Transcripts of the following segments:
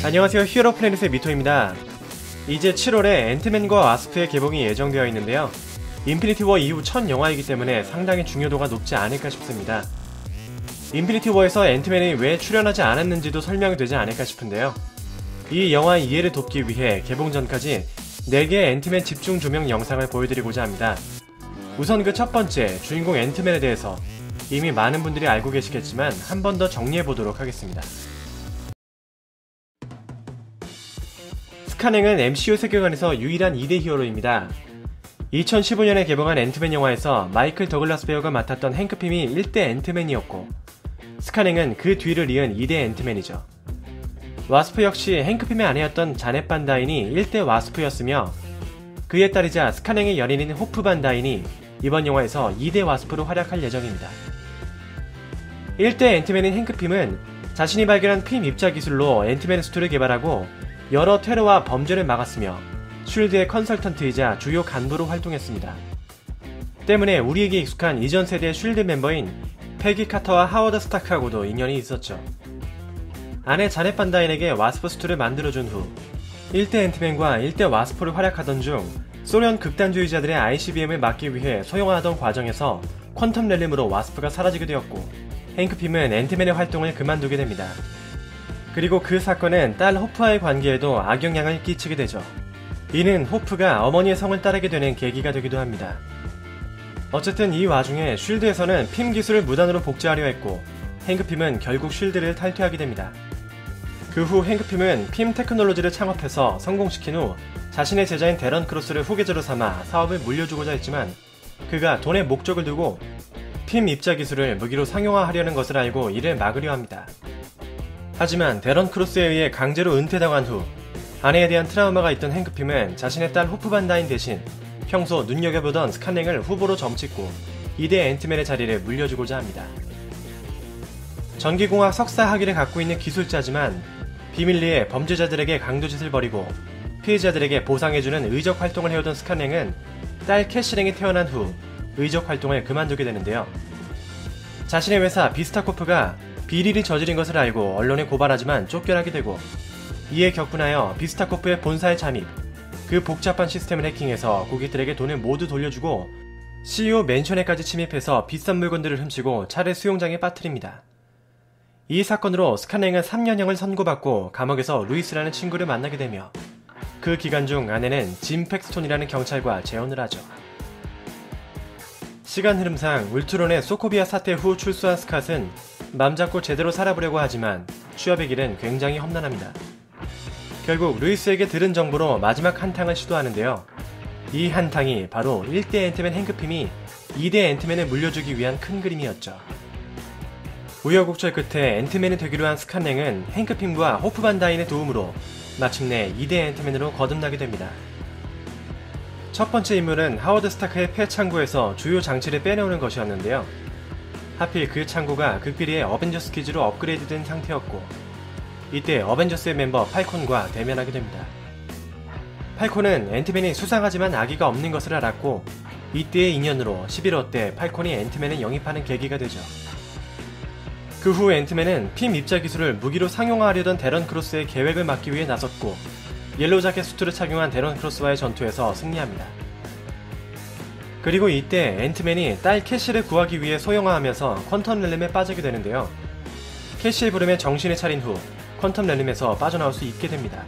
안녕하세요, 히어로 플래닛의 미토입니다. 이제 7월에 앤트맨과 와스프의 개봉이 예정되어 있는데요. 인피니티 워 이후 첫 영화이기 때문에 상당히 중요도가 높지 않을까 싶습니다. 인피니티 워에서 앤트맨이 왜 출연하지 않았는지도 설명이 되지 않을까 싶은데요. 이 영화의 이해를 돕기 위해 개봉 전까지 4개의 앤트맨 집중 조명 영상을 보여드리고자 합니다. 우선 그 첫 번째, 주인공 앤트맨에 대해서 이미 많은 분들이 알고 계시겠지만 한 번 더 정리해보도록 하겠습니다. 스카냉은 MCU 세계관에서 유일한 2대 히어로입니다. 2015년에 개봉한 앤트맨 영화에서 마이클 더글라스 배우가 맡았던 행크 핌이 1대 앤트맨이었고, 스카냉은 그 뒤를 이은 2대 앤트맨이죠. 와스프 역시 행크 핌의 아내였던 자넷 반 다인이 1대 와스프였으며, 그의 딸이자 스카냉의 연인인 호프 반 다인이 이번 영화에서 2대 와스프로 활약할 예정입니다. 1대 앤트맨인 행크 핌은 자신이 발견한 핌 입자 기술로 앤트맨 수트를 개발하고 여러 테러와 범죄를 막았으며 쉴드의 컨설턴트이자 주요 간부로 활동했습니다. 때문에 우리에게 익숙한 이전 세대의 쉴드 멤버인 패기 카터와 하워드 스타크하고도 인연이 있었죠. 아내 자넷 반 다인에게 와스프 수트를 만들어준 후 1대 앤트맨과 1대 와스프를 활약하던 중 소련 극단주의자들의 ICBM을 막기 위해 소형화하던 과정에서 퀀텀 렐름으로 와스프가 사라지게 되었고, 행크 핌은 앤트맨의 활동을 그만두게 됩니다. 그리고 그 사건은 딸 호프와의 관계에도 악영향을 끼치게 되죠. 이는 호프가 어머니의 성을 따르게 되는 계기가 되기도 합니다. 어쨌든 이 와중에 쉴드에서는 핌 기술을 무단으로 복제하려 했고, 행크 핌은 결국 쉴드를 탈퇴하게 됩니다. 그 후 행크 핌은 핌 테크놀로지를 창업해서 성공시킨 후 자신의 제자인 데런 크로스를 후계자로 삼아 사업을 물려주고자 했지만, 그가 돈의 목적을 두고 핌 입자 기술을 무기로 상용화하려는 것을 알고 이를 막으려 합니다. 하지만 데런 크로스에 의해 강제로 은퇴당한 후 아내에 대한 트라우마가 있던 행크 핌은 자신의 딸 호프 반 다인 대신 평소 눈여겨보던 스카냉을 후보로 점찍고 2대 앤트맨의 자리를 물려주고자 합니다. 전기공학 석사 학위를 갖고 있는 기술자지만 비밀리에 범죄자들에게 강도짓을 벌이고 피해자들에게 보상해주는 의적 활동을 해오던 스카냉은 딸 캐시랭이 태어난 후 의적 활동을 그만두게 되는데요. 자신의 회사 비스타코프가 비리를 저지른 것을 알고 언론에 고발하지만 쫓겨나게 되고, 이에 격분하여 비스타코프의 본사에 잠입, 그 복잡한 시스템을 해킹해서 고객들에게 돈을 모두 돌려주고 CEO 맨션에까지 침입해서 비싼 물건들을 훔치고 차를 수용장에 빠뜨립니다. 이 사건으로 스카냉은 3년형을 선고받고 감옥에서 루이스라는 친구를 만나게 되며, 그 기간 중 아내는 짐 팩스톤이라는 경찰과 재혼을 하죠. 시간 흐름상 울트론의 소코비아 사태 후 출소한 스캇은 맘 잡고 제대로 살아보려고 하지만 취업의 길은 굉장히 험난합니다. 결국 루이스에게 들은 정보로 마지막 한탕을 시도하는데요. 이 한탕이 바로 1대 앤트맨 행크 핌이 2대 앤트맨을 물려주기 위한 큰 그림이었죠. 우여곡절 끝에 앤트맨이 되기로 한 스카냉은 행크 핌과 호프 반 다인의 도움으로 마침내 2대 앤트맨으로 거듭나게 됩니다. 첫 번째 임무는 하워드 스타크의 폐 창고에서 주요 장치를 빼내오는 것이었는데요. 하필 그 창고가 극비리의 어벤져스 기지로 업그레이드된 상태였고, 이때 어벤져스의 멤버 팔콘과 대면하게 됩니다. 팔콘은 앤트맨이 수상하지만 아기가 없는 것을 알았고, 이때의 인연으로 11호 때 팔콘이 앤트맨을 영입하는 계기가 되죠. 그 후 앤트맨은 핌 입자 기술을 무기로 상용화하려던 데런 크로스의 계획을 막기 위해 나섰고, 옐로우 자켓 수트를 착용한 데런 크로스와의 전투에서 승리합니다. 그리고 이때 앤트맨이 딸 캐시를 구하기 위해 소형화하면서 퀀텀 렐름에 빠지게 되는데요. 캐시의 부름에 정신을 차린 후 퀀텀 렐름에서 빠져나올 수 있게 됩니다.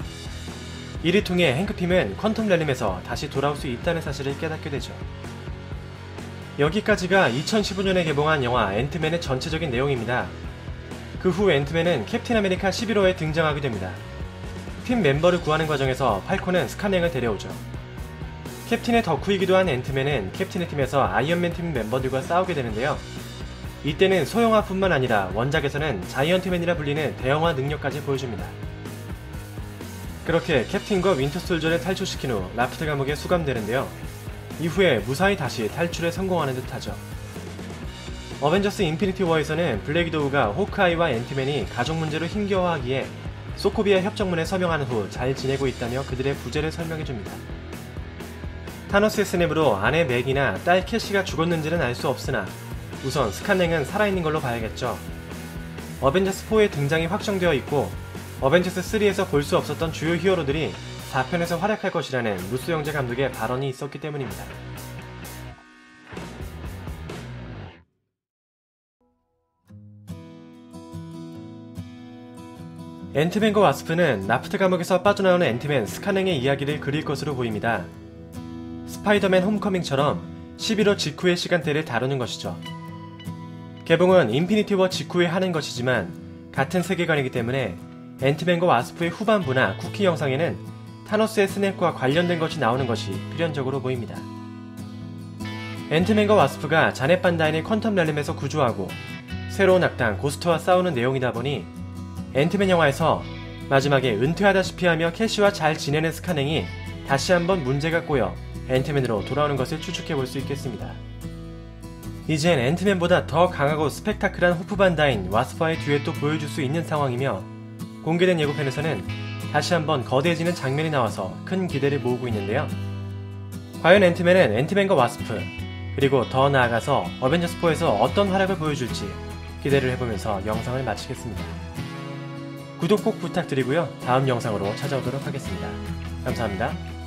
이를 통해 행크 핌은 퀀텀 렐름에서 다시 돌아올 수 있다는 사실을 깨닫게 되죠. 여기까지가 2015년에 개봉한 영화 앤트맨의 전체적인 내용입니다. 그 후 앤트맨은 캡틴 아메리카 11호에 등장하게 됩니다. 팀 멤버를 구하는 과정에서 팔콘은 스카냉을 데려오죠. 캡틴의 덕후이기도 한 앤트맨은 캡틴의 팀에서 아이언맨 팀 멤버들과 싸우게 되는데요. 이때는 소형화뿐만 아니라 원작에서는 자이언트맨이라 불리는 대형화 능력까지 보여줍니다. 그렇게 캡틴과 윈터 솔저를 탈출시킨 후 라프트 감옥에 수감되는데요. 이후에 무사히 다시 탈출에 성공하는 듯하죠. 어벤져스 인피니티 워에서는 블랙 위도우가 호크아이와 앤트맨이 가족 문제로 힘겨워하기에 소코비아 협정문에 서명한 후 잘 지내고 있다며 그들의 부재를 설명해줍니다. 타노스의 스냅으로 아내 맥이나 딸 캐시가 죽었는지는 알 수 없으나 우선 스카냉은 살아있는 걸로 봐야겠죠. 어벤져스4의 등장이 확정되어 있고 어벤져스 3에서 볼 수 없었던 주요 히어로들이 4편에서 활약할 것이라는 루소 형제 감독의 발언이 있었기 때문입니다. 앤트맨과 와스프는 나프트 감옥에서 빠져나오는 앤트맨 스카냉의 이야기를 그릴 것으로 보입니다. 스파이더맨 홈커밍처럼 11호 직후의 시간대를 다루는 것이죠. 개봉은 인피니티 워 직후에 하는 것이지만 같은 세계관이기 때문에 앤트맨과 와스프의 후반부나 쿠키 영상에는 타노스의 스냅과 관련된 것이 나오는 것이 필연적으로 보입니다. 앤트맨과 와스프가 자넷 반다인의 퀀텀 렐름에서 구조하고 새로운 악당 고스트와 싸우는 내용이다 보니 앤트맨 영화에서 마지막에 은퇴하다시피 하며 캐시와 잘 지내는 스카냉이 다시 한번 문제가 꼬여 앤트맨으로 돌아오는 것을 추측해볼 수 있겠습니다. 이젠 앤트맨보다 더 강하고 스펙타클한 호프 반다인 와스프와의 듀엣도 보여줄 수 있는 상황이며 공개된 예고편에서는 다시 한번 거대해지는 장면이 나와서 큰 기대를 모으고 있는데요. 과연 앤트맨은 앤트맨과 와스프 그리고 더 나아가서 어벤져스4에서 어떤 활약을 보여줄지 기대를 해보면서 영상을 마치겠습니다. 구독 꼭 부탁드리고요. 다음 영상으로 찾아오도록 하겠습니다. 감사합니다.